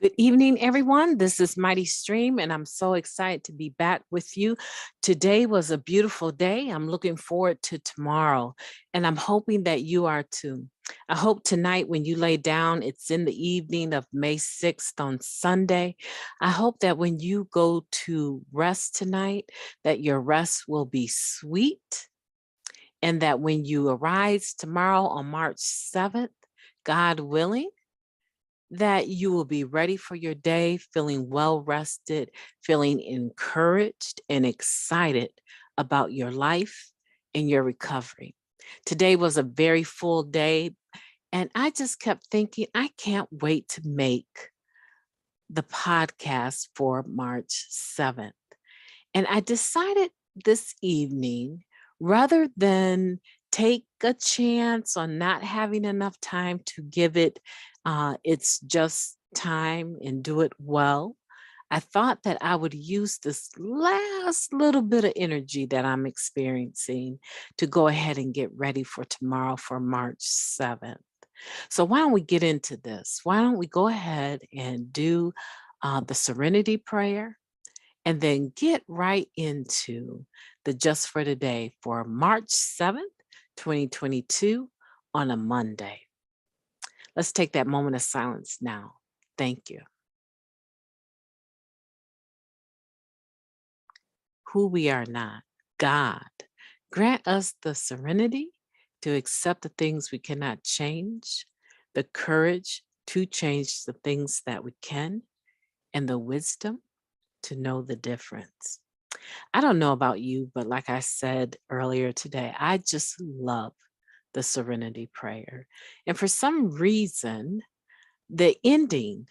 Good evening, everyone. This is Mighty Stream, and I'm so excited to be back with you. Today was a beautiful day. I'm looking forward to tomorrow, and I'm hoping that you are too. I hope tonight, when you lay down, it's in the evening of May 6th on Sunday. I hope that when you go to rest tonight, that your rest will be sweet, and that when you arise tomorrow on March 7th, God willing, that you will be ready for your day, feeling well rested, feeling encouraged and excited about your life and your recovery. Today was a very full day, and I just kept thinking, I can't wait to make the podcast for March 7th. And I decided this evening, rather than take a chance on not having enough time to give it its just time and do it well, I thought that I would use this last little bit of energy that I'm experiencing to go ahead and get ready for tomorrow for March 7th. So, why don't we get into this? Why don't we go ahead and do the serenity prayer? And then get right into the Just for Today for March 7th, 2022 on a Monday. Let's take that moment of silence now. Thank you. Who we are not, God, grant us the serenity to accept the things we cannot change, the courage to change the things that we can, and the wisdom to know the difference. I don't know about you, but like I said earlier today, I just love the serenity prayer. And for some reason, the ending,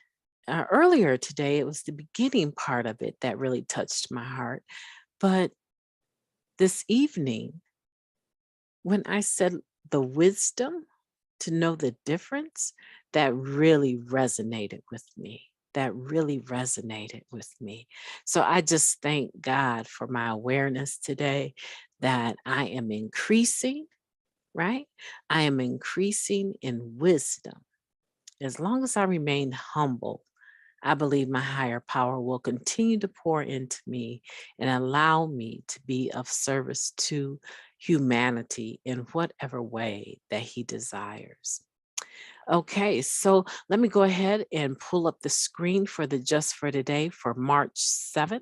earlier today, it was the beginning part of it that really touched my heart. But this evening, when I said the wisdom to know the difference, that really resonated with me. That really resonated with me. So I just thank God for my awareness today that I am increasing, right? I am increasing in wisdom. As long as I remain humble, I believe my higher power will continue to pour into me and allow me to be of service to humanity in whatever way that He desires. Okay, so let me go ahead and pull up the screen for the Just for Today for March 7th.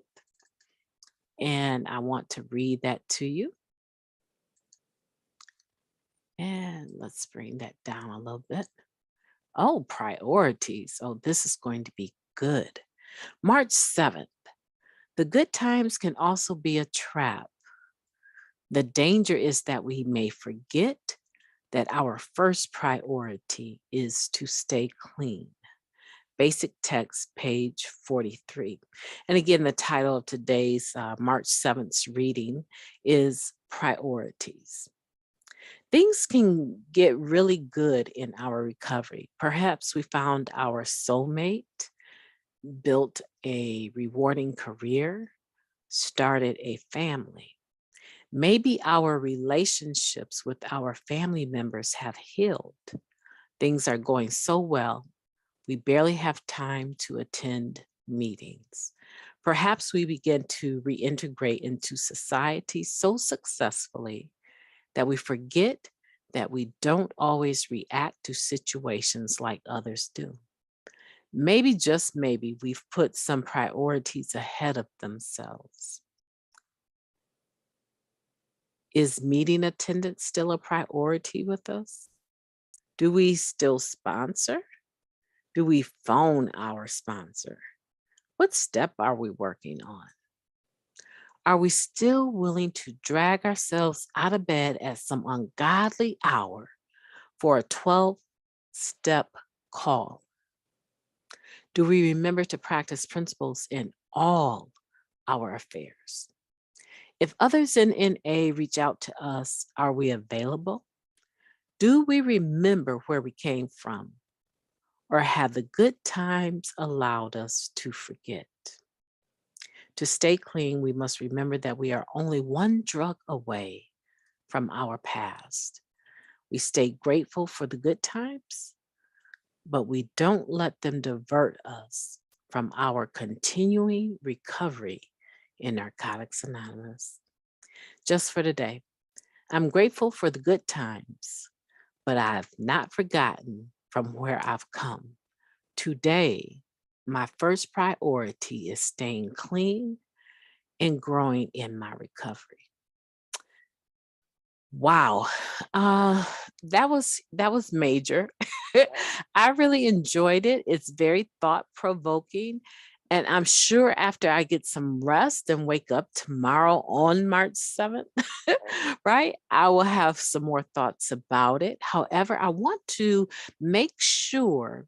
And I want to read that to you. And let's bring that down a little bit. Oh, priorities. Oh, this is going to be good. March 7th. The good times can also be a trap. The danger is that we may forget that our first priority is to stay clean. Basic text, page 43. And again, the title of today's March 7th reading is Priorities. Things can get really good in our recovery. Perhaps we found our soulmate, built a rewarding career, started a family. Maybe our relationships with our family members have healed. Things are going so well, we barely have time to attend meetings. Perhaps we begin to reintegrate into society so successfully that we forget that we don't always react to situations like others do. Maybe, just maybe, we've put some priorities ahead of themselves. Is meeting attendance still a priority with us? Do we still sponsor? Do we phone our sponsor? What step are we working on? Are we still willing to drag ourselves out of bed at some ungodly hour for a 12-step call? Do we remember to practice principles in all our affairs? If others in NA reach out to us, are we available? Do we remember where we came from? Or have the good times allowed us to forget? To stay clean, we must remember that we are only one drug away from our past. We stay grateful for the good times, but we don't let them divert us from our continuing recovery in Narcotics Anonymous. Just for today, I'm grateful for the good times, but I've not forgotten from where I've come. Today, my first priority is staying clean and growing in my recovery. Wow. Uh that was major. I really enjoyed it. It's very thought provoking. And I'm sure after I get some rest and wake up tomorrow on March 7th, right, I will have some more thoughts about it. However, I want to make sure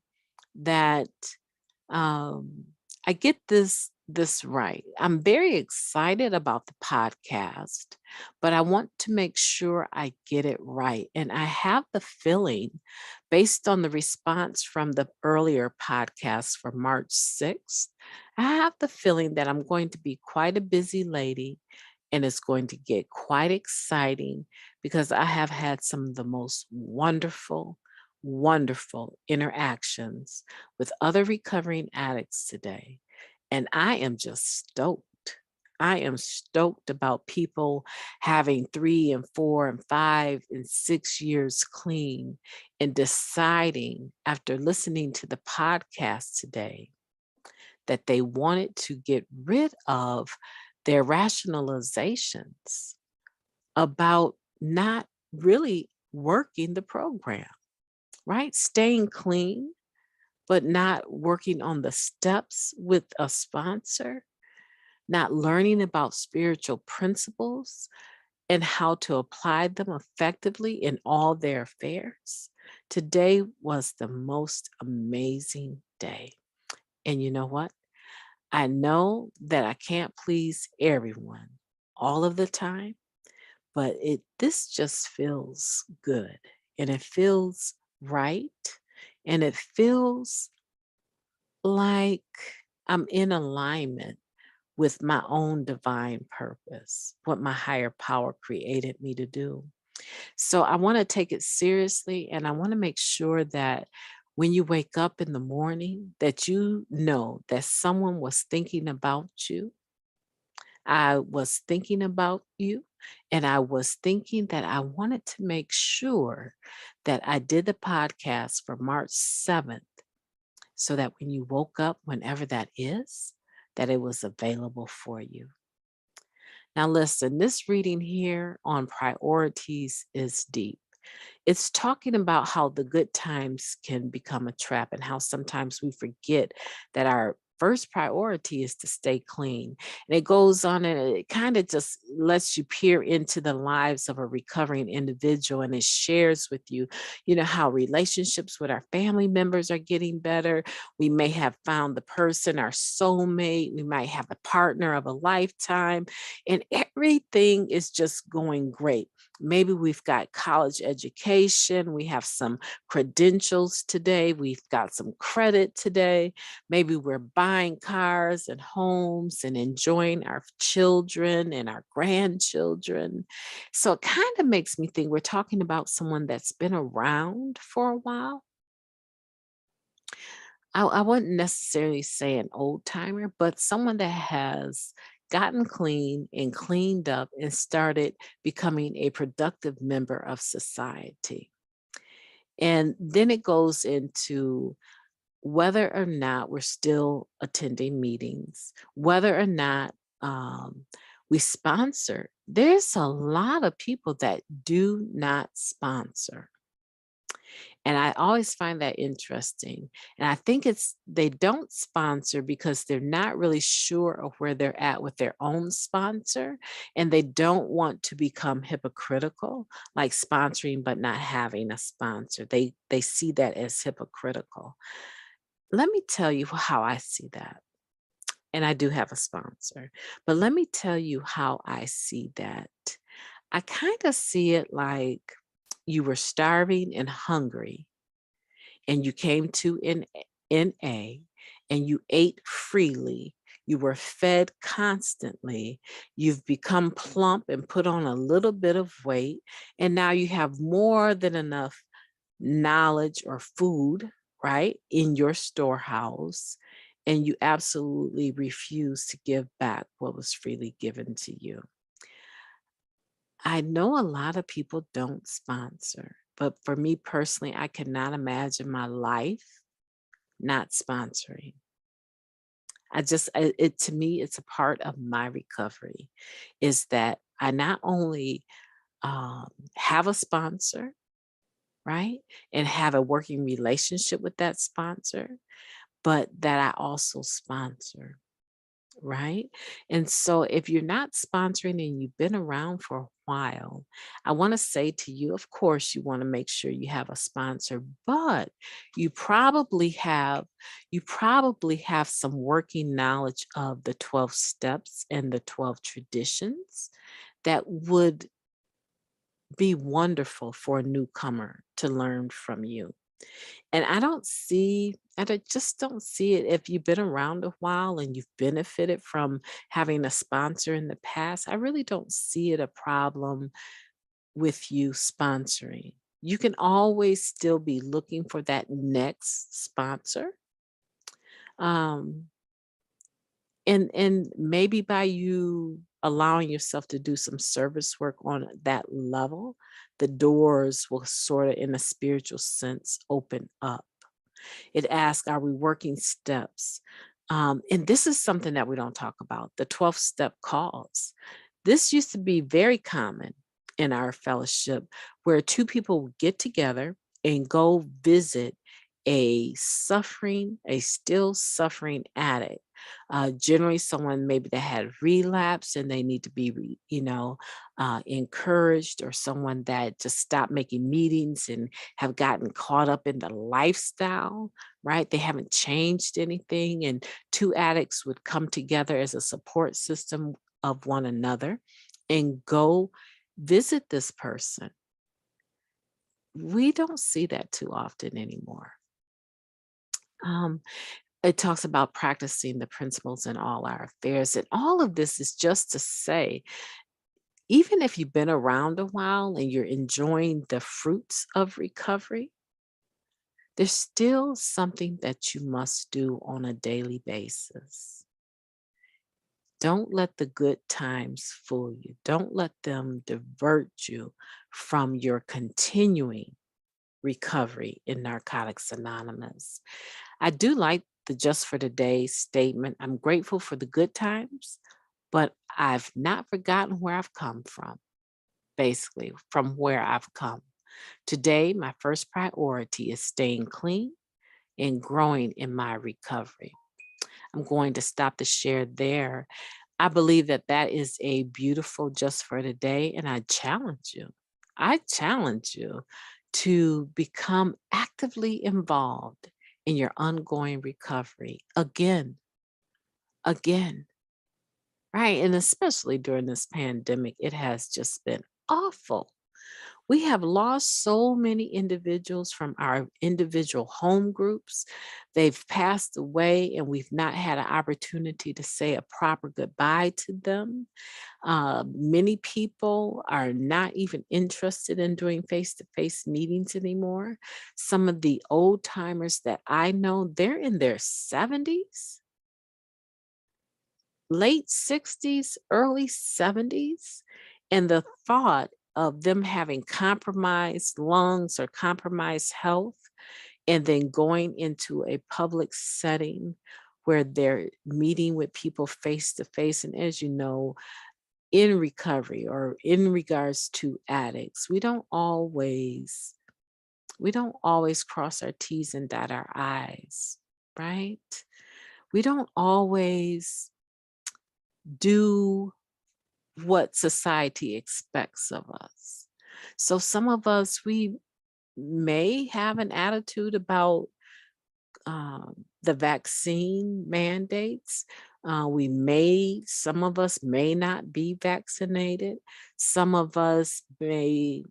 that um, I get this right. I'm very excited about the podcast, but I want to make sure I get it right. And I have the feeling, based on the response from the earlier podcast for March 6th, I have the feeling that I'm going to be quite a busy lady and it's going to get quite exciting because I have had some of the most wonderful interactions with other recovering addicts today. And I am just stoked. I am stoked about people having 3 and 4 and 5 and 6 years clean and deciding after listening to the podcast today that they wanted to get rid of their rationalizations about not really working the program, right? Staying clean, but not working on the steps with a sponsor, not learning about spiritual principles and how to apply them effectively in all their affairs. Today was the most amazing day. And you know what? I know that I can't please everyone all of the time, but this just feels good and it feels right and it feels like I'm in alignment with my own divine purpose, what my higher power created me to do. So I want to take it seriously and I want to make sure that when you wake up in the morning that you know that someone was thinking about you. I was thinking about you and I was thinking that I wanted to make sure that I did the podcast for March 7th so that when you woke up, whenever that is, that it was available for you. Now, listen, this reading here on priorities is deep. It's talking about how the good times can become a trap and how sometimes we forget that our first priority is to stay clean. And it goes on and it kind of just lets you peer into the lives of a recovering individual and it shares with you, how relationships with our family members are getting better. We may have found the person, our soulmate. We might have the partner of a lifetime and everything is just going great. Maybe we've got college education. We have some credentials today. We've got some credit today. Maybe we're buying cars and homes and enjoying our children and our grandchildren. So it kind of makes me think we're talking about someone that's been around for a while. I wouldn't necessarily say an old timer, but someone that has gotten clean and cleaned up and started becoming a productive member of society. And then it goes into whether or not we're still attending meetings, whether or not we sponsor. There's a lot of people that do not sponsor. And I always find that interesting. And I think they don't sponsor because they're not really sure of where they're at with their own sponsor. And they don't want to become hypocritical, like sponsoring but not having a sponsor. They see that as hypocritical. Let me tell you how I see that. And I do have a sponsor, but let me tell you how I see that. I kind of see it like you were starving and hungry and you came to NA and you ate freely. You were fed constantly. You've become plump and put on a little bit of weight. And now you have more than enough knowledge or food, right, in your storehouse. and you absolutely refuse to give back what was freely given to you. I know a lot of people don't sponsor, but for me personally, I cannot imagine my life not sponsoring. It to me, it's a part of my recovery is that I not only have a sponsor, right, and have a working relationship with that sponsor, but that I also sponsor. Right? And so if you're not sponsoring and you've been around for a while, I want to say to you, of course, you want to make sure you have a sponsor, but you probably have you probably have some working knowledge of the 12 steps and the 12 traditions that would be wonderful for a newcomer to learn from you. And just don't see it if you've been around a while and you've benefited from having a sponsor in the past. I really don't see it a problem with you sponsoring. You can always still be looking for that next sponsor. Um, and maybe by you allowing yourself to do some service work on that level, the doors will sort of, in a spiritual sense, open up. It asks, are we working steps? And this is something that we don't talk about, the 12 step calls. This used to be very common in our fellowship where two people would get together and go visit a still suffering addict. Generally, someone maybe that had relapsed and they need to be, encouraged, or someone that just stopped making meetings and have gotten caught up in the lifestyle, right? They haven't changed anything. And two addicts would come together as a support system of one another and go visit this person. We don't see that too often anymore. Um, it talks about practicing the principles in all our affairs. And all of this is just to say, even if you've been around a while and you're enjoying the fruits of recovery, there's still something that you must do on a daily basis. Don't let the good times fool you. Don't let them divert you from your continuing recovery in Narcotics Anonymous. I do like the Just for Today statement. I'm grateful for the good times, but I've not forgotten where I've come from, basically, from where I've come. Today, my first priority is staying clean and growing in my recovery. I'm going to stop the share there. I believe that that is a beautiful Just for Today, and I challenge you. I challenge you to become actively involved in your ongoing recovery again, again, right? And especially during this pandemic, it has just been awful. We have lost so many individuals from our individual home groups. They've passed away, and we've not had an opportunity to say a proper goodbye to them. Many people are not even interested in doing face to face meetings anymore. Some of the old timers that I know, they're in their 70s, late 60s, early 70s. And the thought of them having compromised lungs or compromised health and then going into a public setting where they're meeting with people face to face. And as you know, in recovery or in regards to addicts, we don't always cross our T's and dot our I's, right? We don't always do what society expects of us. So some of us, we may have an attitude about the vaccine mandates. Some of us may not be vaccinated. Some of us may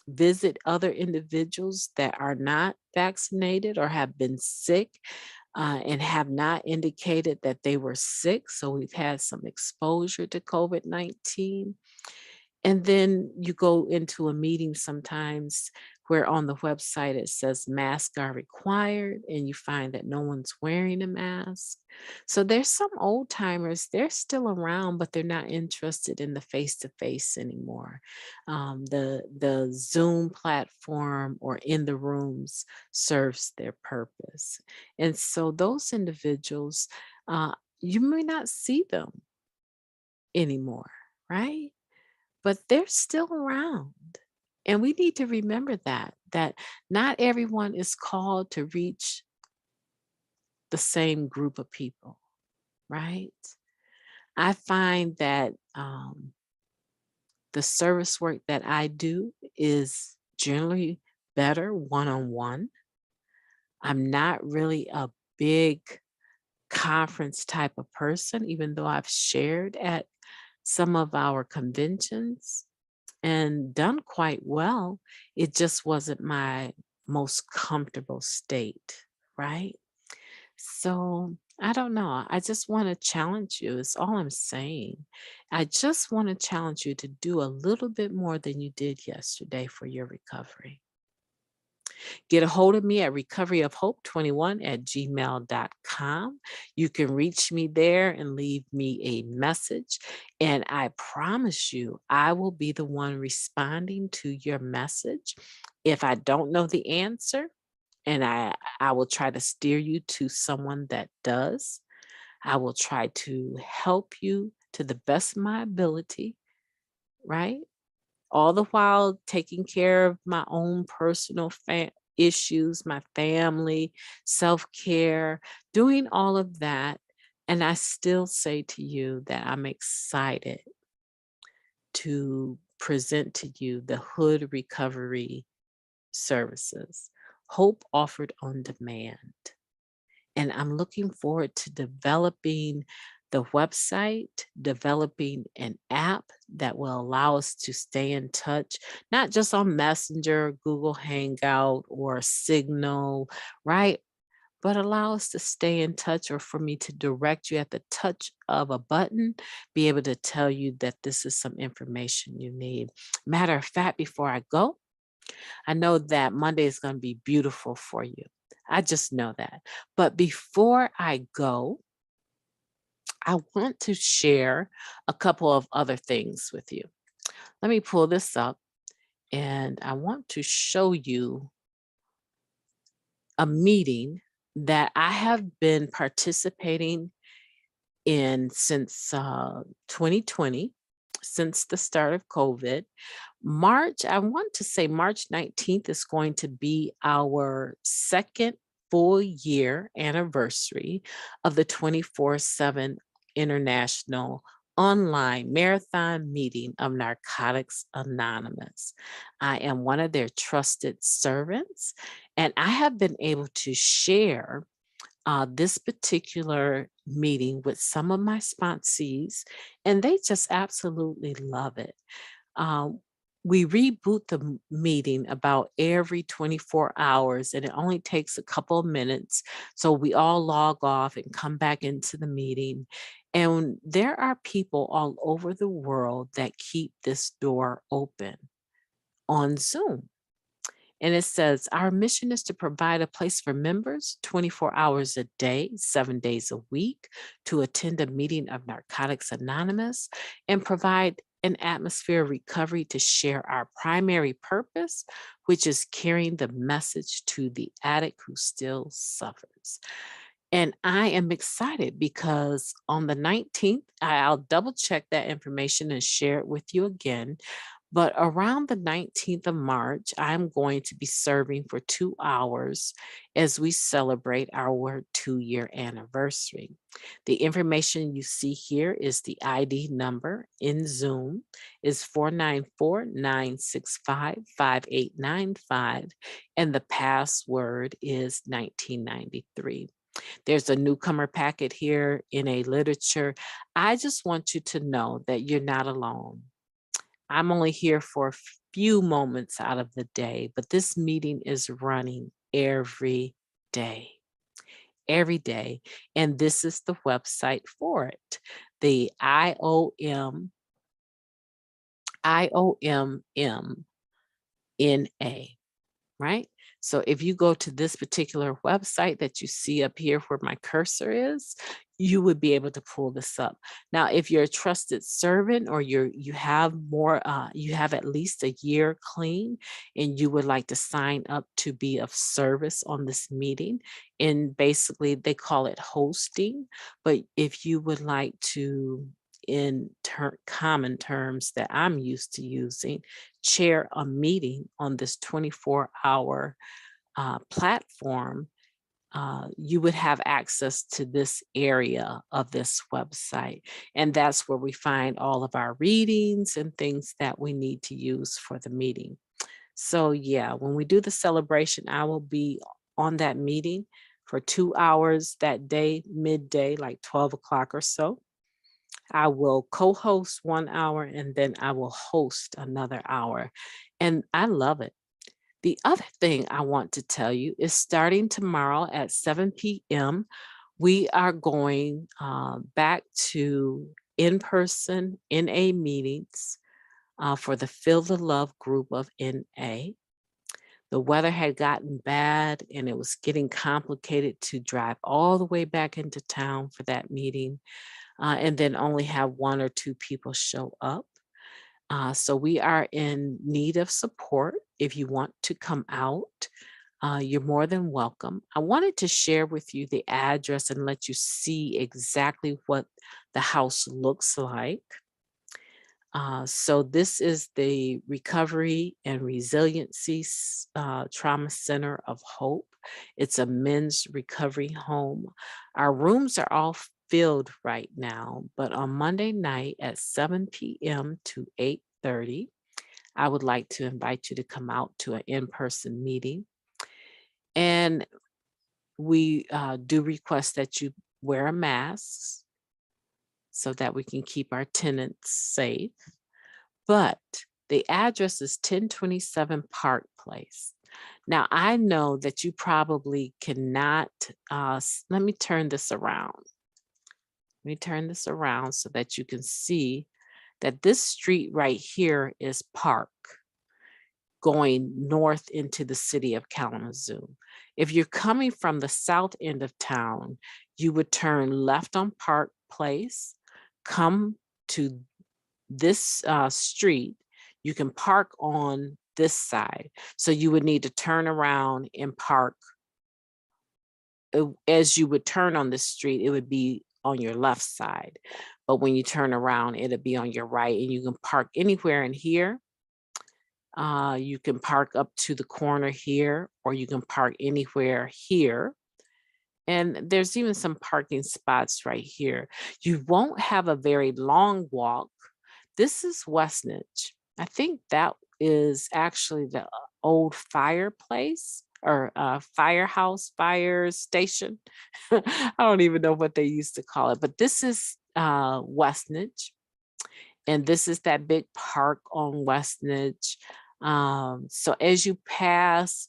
visit other individuals that are not vaccinated or have been sick and have not indicated that they were sick. So we've had some exposure to COVID-19. And then you go into a meeting sometimes where on the website it says masks are required and you find that no one's wearing a mask. So there's some old timers, they're still around, but they're not interested in the face to face anymore. The Zoom platform or in the rooms serves their purpose. And so those individuals, you may not see them anymore, right? But they're still around. And we need to remember that not everyone is called to reach the same group of people, right? I find that the service work that I do is generally better one on one. I'm not really a big conference type of person, even though I've shared at some of our conventions and done quite well. It just wasn't my most comfortable state, right? So I don't know. I just want to challenge you, is all I'm saying. I just want to challenge you to do a little bit more than you did yesterday for your recovery. Get a hold of me at recoveryofhope21@gmail.com. You can reach me there and leave me a message. And I promise you, I will be the one responding to your message. If I don't know the answer, and I will try to steer you to someone that does. I will try to help you to the best of my ability, right? All the while taking care of my own personal issues, my family, self care, doing all of that. And I still say to you that I'm excited to present to you the Hood Recovery Services, Hope Offered on Demand. And I'm looking forward to developing the website, developing an app that will allow us to stay in touch, not just on Messenger, Google Hangout, or Signal, right? But allow us to stay in touch, or for me to direct you at the touch of a button, be able to tell you that this is some information you need. Matter of fact, before I go, I know that Monday is going to be beautiful for you. I just know that. But before I go, I want to share a couple of other things with you. Let me pull this up and I want to show you a meeting that I have been participating in since 2020, since the start of COVID. March, I want to say March 19th is going to be our second full year anniversary of the 24/7 International Online Marathon Meeting of Narcotics Anonymous. I am one of their trusted servants, and I have been able to share this particular meeting with some of my sponsees, and they just absolutely love it. Um, we reboot the meeting about every 24 hours, and it only takes a couple of minutes. So we all log off and come back into the meeting. And there are people all over the world that keep this door open on Zoom. And it says, our mission is to provide a place for members 24 hours a day, 7 days a week, to attend a meeting of Narcotics Anonymous and provide an atmosphere of recovery to share our primary purpose, which is carrying the message to the addict who still suffers. And I am excited because on the 19th, I'll double check that information and share it with you again. But around the 19th of March, I'm going to be serving for 2 hours as we celebrate our 2-year anniversary. The information you see here is the ID number in Zoom is 494-965-5895, and the password is 1993. There's a newcomer packet here in a literature. I just want you to know that you're not alone. I'm only here for a few moments out of the day, but this meeting is running day, every day. And this is the website for it. The IOMMNA. right? So if you go to this particular website that you see up here where my cursor is, you would be able to pull this up. Now, if you're a trusted servant or you have more, you have at least a year clean and you would like to sign up to be of service on this meeting, and basically they call it hosting, but if you would like to, in common terms that I'm used to using, chair a meeting on this 24-hour platform, you would have access to this area of this website. And that's where we find all of our readings and things that we need to use for the meeting. So yeah, when we do the celebration, I will be on that meeting for 2 hours that day, midday, like 12 o'clock or so. I will co-host 1 hour and then I will host another hour. And I love it. The other thing I want to tell you is starting tomorrow at 7 p.m., we are going back to in-person NA meetings for the Feel the Love group of NA. The weather had gotten bad and it was getting complicated to drive all the way back into town for that meeting, and then only have 1 or 2 people show up. So we are in need of support. If you want to come out, you're more than welcome. I wanted to share with you the address and let you see exactly what the house looks like. So this is the Recovery and Resiliency Trauma Center of Hope. It's a men's recovery home. Our rooms are all filled right now, but on Monday night at 7 p.m. to 8:30, I would like to invite you to come out to an in-person meeting. And we do request that you wear a mask so that we can keep our tenants safe. But the address is 1027 Park Place. Now, I know that you probably cannot, let me turn this around. Let me turn this around so that you can see that this street right here is Park, going north into the city of Kalamazoo. If you're coming from the south end of town, you would turn left on Park Place, come to this street. You can park on this side. So you would need to turn around and park. As you would turn on the street, it would be on your left side. But when you turn around, it'll be on your right, and you can park anywhere in here. You can park up to the corner here, or you can park anywhere here. And there's even some parking spots right here. You won't have a very long walk. This is Westnedge. I think that is actually the old fireplace or firehouse, fire station. I don't even know what they used to call it, but this is Westnedge. And this is that big park on Westnedge. So as you pass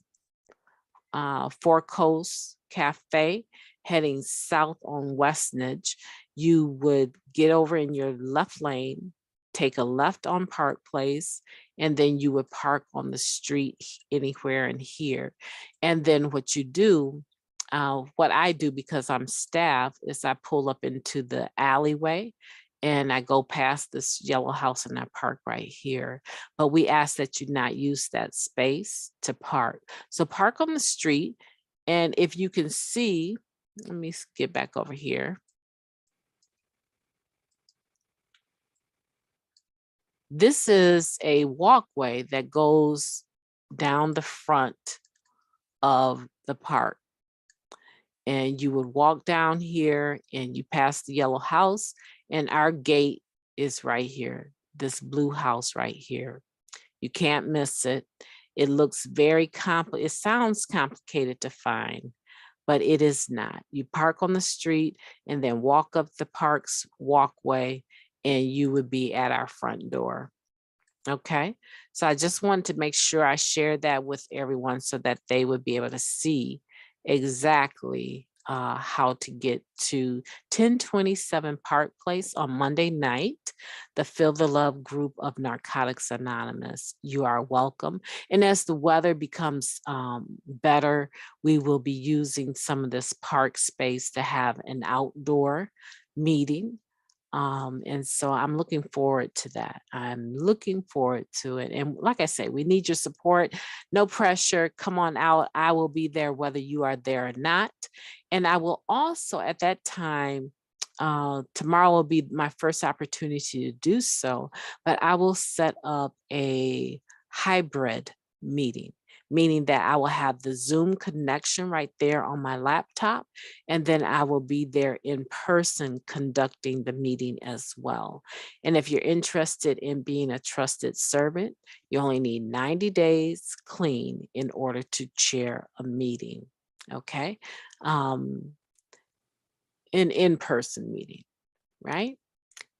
Four Coast Cafe, heading south on Westnedge, you would get over in your left lane, take a left on Park Place, and then you would park on the street anywhere in here. And then what you do, what I do because I'm staff, is I pull up into the alleyway and I go past this yellow house and I park right here. But we ask that you not use that space to park. So park on the street. And if you can see, let me get back over here. This is a walkway that goes down the front of the park. And you would walk down here and you pass the yellow house, and our gate is right here, this blue house right here. You can't miss it. It looks very complicated. It sounds complicated to find, but it is not. You park on the street and then walk up the park's walkway and you would be at our front door. Okay, so I just wanted to make sure I shared that with everyone so that they would be able to see exactly how to get to 1027 Park Place on Monday night, the Feel the Love group of Narcotics Anonymous. You are welcome. And as the weather becomes better, we will be using some of this park space to have an outdoor meeting. And so I'm looking forward to that. I'm looking forward to it. And like I say, we need your support. No pressure. Come on out. I will be there whether you are there or not. And I will also at that time, tomorrow will be my first opportunity to do so, but I will set up a hybrid meeting, meaning that I will have the Zoom connection right there on my laptop, and then I will be there in person conducting the meeting as well. And if you're interested in being a trusted servant, you only need 90 days clean in order to chair a meeting. Okay. Um, an in-person meeting, right?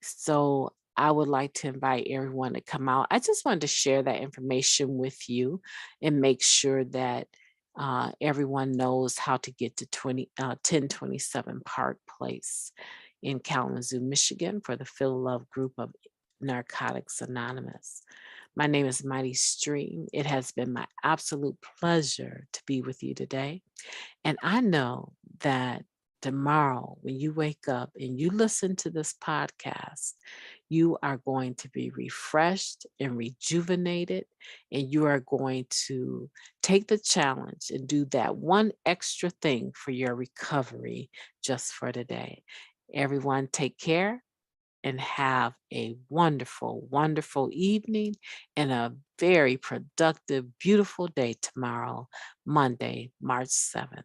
So I would like to invite everyone to come out. I just wanted to share that information with you and make sure that everyone knows how to get to 1027 Park Place in Kalamazoo, Michigan for the Feel Love group of Narcotics Anonymous. My name is Mighty Stream. It has been my absolute pleasure to be with you today. And I know that tomorrow, when you wake up and you listen to this podcast, you are going to be refreshed and rejuvenated, and you are going to take the challenge and do that one extra thing for your recovery just for today. Everyone, take care and have a wonderful, wonderful evening and a very productive, beautiful day tomorrow, Monday, March 7th.